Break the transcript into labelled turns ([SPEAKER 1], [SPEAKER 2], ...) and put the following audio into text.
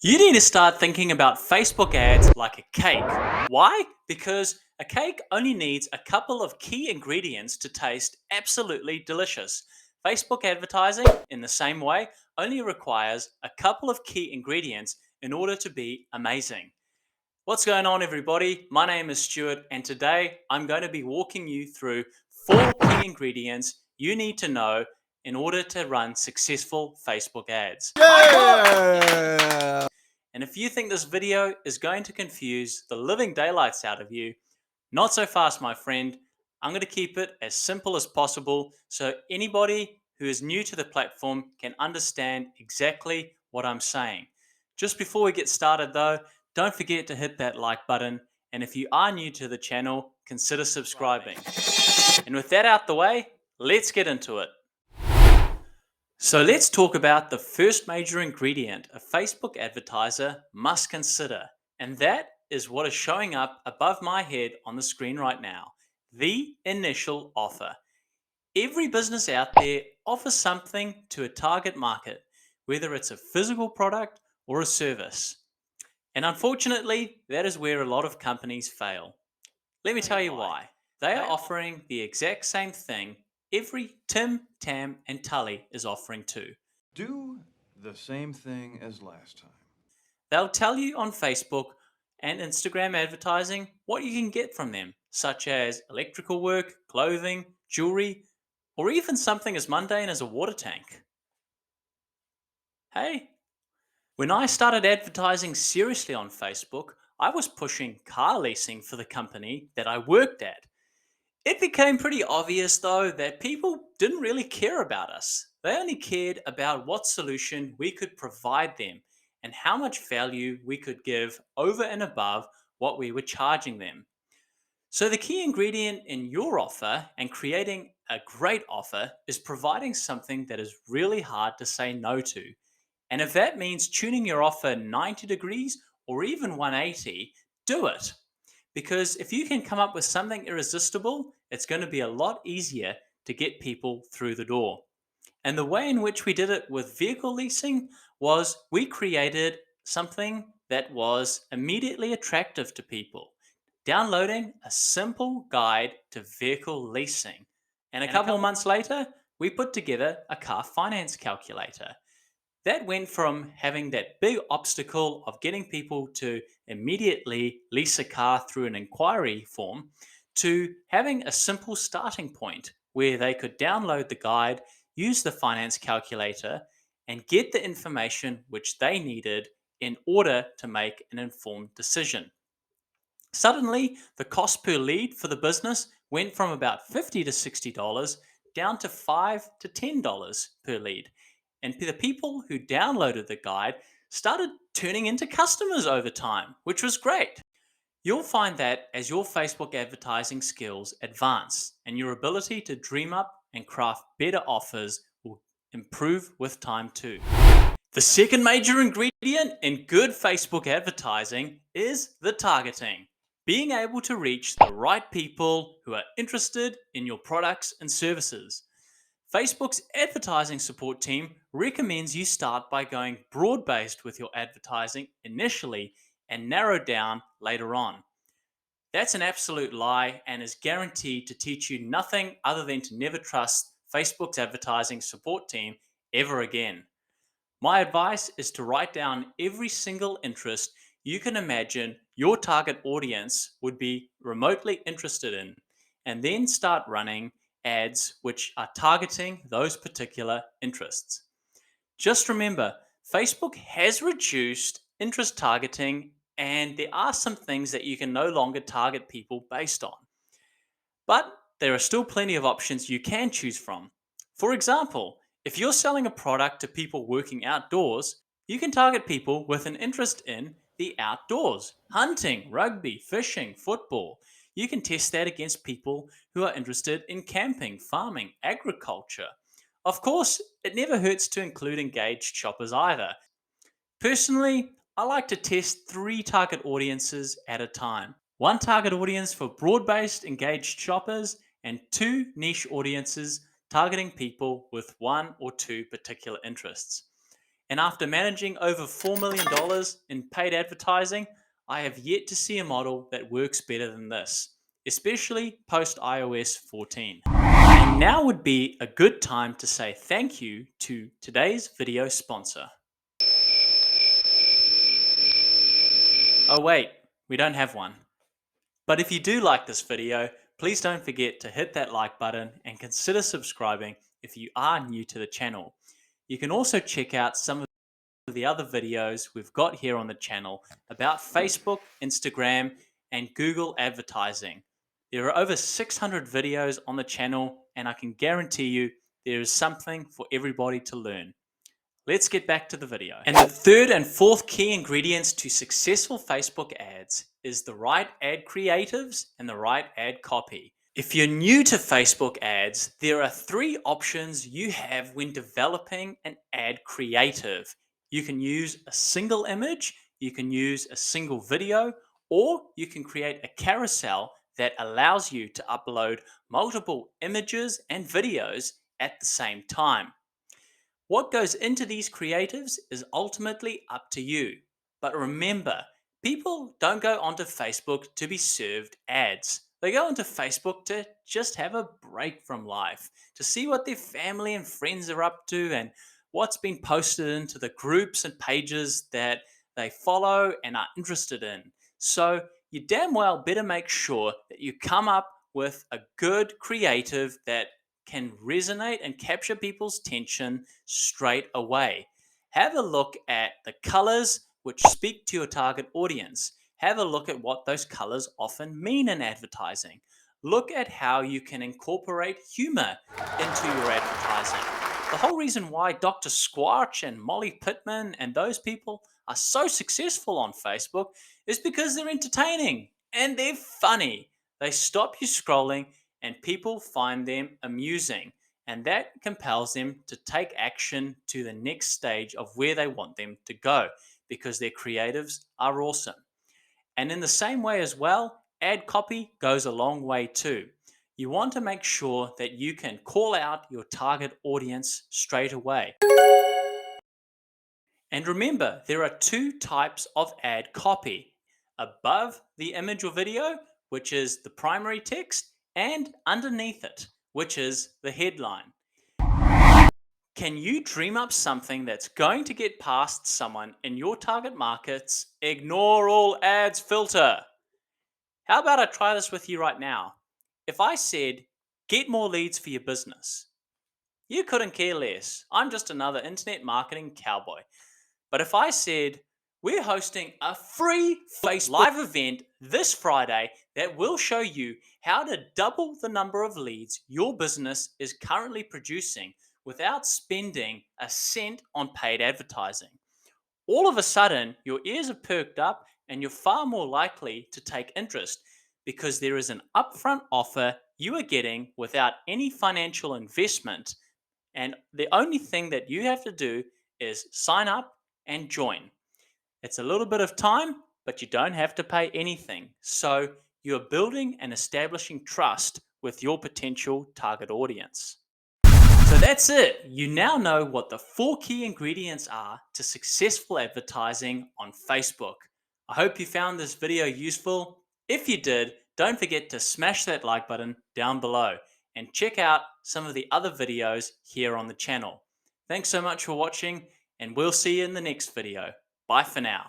[SPEAKER 1] You need to start thinking about Facebook ads like a cake. Why? Because a cake only needs a couple of key ingredients to taste absolutely delicious. Facebook advertising, in the same way, only requires a couple of key ingredients in order to be amazing. What's going on, everybody? My name is Stuart, and today I'm going to be walking you through 4 key ingredients you need to know in order to run successful Facebook ads.
[SPEAKER 2] Yeah!
[SPEAKER 1] And if you think this video is going to confuse the living daylights out of you, not so fast, my friend. I'm going to keep it as simple as possible so anybody who is new to the platform can understand exactly what I'm saying. Just before we get started though, don't forget to hit that like button. And if you are new to the channel, consider subscribing. And with that out the way, let's get into it. So let's talk about the first major ingredient a Facebook advertiser must consider, and that is what is showing up above my head on the screen right now, the initial offer. Every business out there offers something to a target market, whether it's a physical product or a service. And unfortunately, that is where a lot of companies fail. Let me tell you why. They are offering the exact same thing every Tim, Tam, and Tully is offering too.
[SPEAKER 2] Do the same thing as last time.
[SPEAKER 1] They'll tell you on Facebook and Instagram advertising what you can get from them, such as electrical work, clothing, jewelry, or even something as mundane as a water tank. Hey, when I started advertising seriously on Facebook, I was pushing car leasing for the company that I worked at. It became pretty obvious, though, that people didn't really care about us. They only cared about what solution we could provide them and how much value we could give over and above what we were charging them. So, the key ingredient in your offer and creating a great offer is providing something that is really hard to say no to. And if that means tuning your offer 90 degrees or even 180, do it. Because if you can come up with something irresistible, it's going to be a lot easier to get people through the door. And the way in which we did it with vehicle leasing was we created something that was immediately attractive to people, downloading a simple guide to vehicle leasing. And a couple of months later, we put together a car finance calculator. That went from having that big obstacle of getting people to immediately lease a car through an inquiry form to having a simple starting point where they could download the guide, use the finance calculator, and get the information which they needed in order to make an informed decision. Suddenly, the cost per lead for the business went from about $50 to $60 down to $5 to $10 per lead. And the people who downloaded the guide started turning into customers over time, which was great. You'll find that as your Facebook advertising skills advance and your ability to dream up and craft better offers will improve with time too. The second major ingredient in good Facebook advertising is the targeting. Being able to reach the right people who are interested in your products and services. Facebook's advertising support team recommends you start by going broad based with your advertising initially and narrow down later on. That's an absolute lie and is guaranteed to teach you nothing other than to never trust Facebook's advertising support team ever again. My advice is to write down every single interest you can imagine your target audience would be remotely interested in, and then start running ads which are targeting those particular interests. Just remember, Facebook has reduced interest targeting, and there are some things that you can no longer target people based on. But there are still plenty of options you can choose from. For example, if you're selling a product to people working outdoors, you can target people with an interest in the outdoors, hunting, rugby, fishing, football. You can test that against people who are interested in camping, farming, agriculture. Of course, it never hurts to include engaged shoppers either. Personally, I like to test 3 target audiences at a time. One target audience for broad based engaged shoppers, and 2 niche audiences targeting people with 1 or 2 particular interests. And after managing over $4 million in paid advertising, I have yet to see a model that works better than this, especially post iOS 14. And now would be a good time to say thank you to today's video sponsor. Oh wait, we don't have one. But if you do like this video, please don't forget to hit that like button and consider subscribing if you are new to the channel. You can also check out some of the other videos we've got here on the channel about Facebook, Instagram, and Google advertising. There are over 600 videos on the channel, and I can guarantee you there is something for everybody to learn. Let's get back to the video. And the third and fourth key ingredients to successful Facebook ads is the right ad creatives and the right ad copy. If you're new to Facebook ads, there are three options you have when developing an ad creative. You can use a single image, you can use a single video, or you can create a carousel that allows you to upload multiple images and videos at the same time. What goes into these creatives is ultimately up to you. But remember, people don't go onto Facebook to be served ads. They go onto Facebook to just have a break from life, to see what their family and friends are up to and what's been posted into the groups and pages that they follow and are interested in. So you damn well better make sure that you come up with a good creative that can resonate and capture people's attention straight away. Have a look at the colors which speak to your target audience. Have a look at what those colors often mean in advertising. Look at how you can incorporate humor into your advertising. The whole reason why Dr. Squatch and Molly Pittman and those people are so successful on Facebook is because they're entertaining and they're funny. They stop you scrolling and people find them amusing. And that compels them to take action to the next stage of where they want them to go because their creatives are awesome. And in the same way as well, ad copy goes a long way too. You want to make sure that you can call out your target audience straight away. And remember, there are two types of ad copy: above the image or video, which is the primary text, and underneath it, which is the headline. Can you dream up something that's going to get past someone in your target market's ignore all ads filter? How about I try this with you right now? If I said, get more leads for your business, you couldn't care less. I'm just another internet marketing cowboy. But if I said, we're hosting a free Facebook live event this Friday that will show you how to double the number of leads your business is currently producing without spending a cent on paid advertising, all of a sudden your ears are perked up and you're far more likely to take interest because there is an upfront offer you are getting without any financial investment. And the only thing that you have to do is sign up and join. It's a little bit of time, but you don't have to pay anything. So you're building and establishing trust with your potential target audience. So that's it. You now know what the four key ingredients are to successful advertising on Facebook. I hope you found this video useful. If you did, don't forget to smash that like button down below and check out some of the other videos here on the channel. Thanks so much for watching, and we'll see you in the next video. Bye for now.